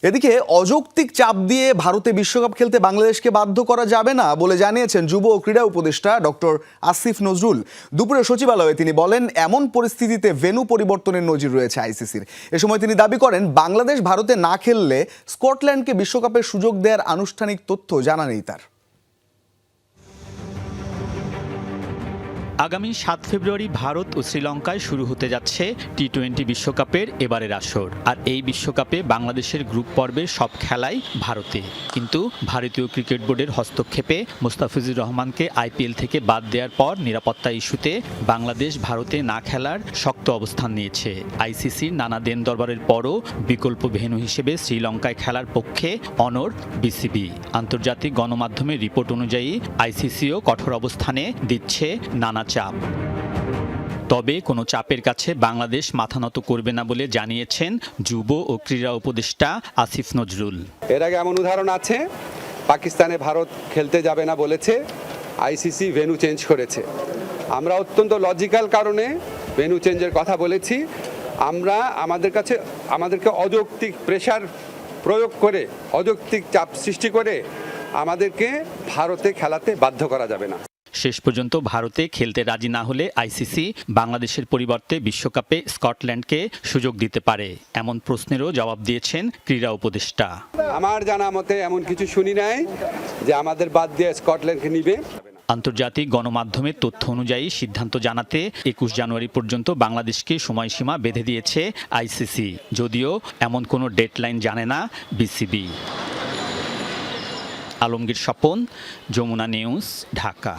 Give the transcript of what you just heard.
এদিকে অযৌক্তিক চাপ দিয়ে ভারতে বিশ্বকাপ খেলতে বাংলাদেশকে বাধ্য করা যাবে না বলে জানিয়েছেন যুব ও ক্রীড়া উপদেষ্টা ডক্টর আসিফ নজরুল। দুপুরে সচিবালয়ে তিনি বলেন, এমন পরিস্থিতিতে ভেন্যু পরিবর্তনের নজির রয়েছে আইসিসির। এ সময় তিনি দাবি করেন, বাংলাদেশ ভারতে না খেললে স্কটল্যান্ডকে বিশ্বকাপের সুযোগ দেওয়ার আনুষ্ঠানিক তথ্য জানা নেই তার। আগামী ৭ ফেব্রুয়ারি ভারত ও শ্রীলঙ্কায় শুরু হতে যাচ্ছে টি-20 বিশ্বকাপের এবারের আসর। আর এই বিশ্বকাপে বাংলাদেশের গ্রুপ পর্বের সব খেলাই ভারতে। কিন্তু ভারতীয় ক্রিকেট বোর্ডের হস্তক্ষেপে মোস্তাফিজুর রহমানকে আইপিএল থেকে বাদ দেওয়ার পর নিরাপত্তা ইস্যুতে বাংলাদেশ ভারতে না খেলার শক্ত অবস্থান নিয়েছে। আইসিসির নানা দেন দরবারের পরও বিকল্প ভেন্যু হিসেবে শ্রীলঙ্কায় খেলার পক্ষে অনড় বিসিবি। আন্তর্জাতিক গণমাধ্যমের রিপোর্ট অনুযায়ী আইসিসিও কঠোর অবস্থানে দিচ্ছে নানা চাপ। তবে কোনো চাপের কাছে বাংলাদেশ মাথা নত করবে না বলে জানিয়েছেন যুব ও ক্রীড়া উপদেষ্টা আসিফ নজরুল। এর আগে এমন উদাহরণ আছে, পাকিস্তানে ভারত খেলতে যাবে না বলেছে, আইসিসি ভেন্যু চেঞ্জ করেছে। আমরা অত্যন্ত লজিক্যাল কারণে ভেন্যু চেঞ্জের কথা বলেছি। আমরা আমাদেরকে অযৌক্তিক প্রেশার প্রয়োগ করে, অযৌক্তিক চাপ সৃষ্টি করে আমাদেরকে ভারতে খেলাতে বাধ্য করা যাবে না। শেষ পর্যন্ত ভারতে খেলতে রাজি না হলে আইসিসি বাংলাদেশের পরিবর্তে বিশ্বকাপে স্কটল্যান্ডকে সুযোগ দিতে পারে, এমন প্রশ্নেরও জবাব দিয়েছেন ক্রীড়া উপদেষ্টা। আমার জানা মতে এমন কিছু শুনি নাই যে আমাদের বাদ দিয়ে স্কটল্যান্ডকে নিবে। আন্তর্জাতিক গণমাধ্যমের তথ্য অনুযায়ী সিদ্ধান্ত জানাতে ২১ জানুয়ারি পর্যন্ত বাংলাদেশকে সময়সীমা বেঁধে দিয়েছে আইসিসি, যদিও এমন কোনো ডেডলাইন জানে না বিসিবি। আলমগীর স্বপন, যমুনা নিউজ, ঢাকা।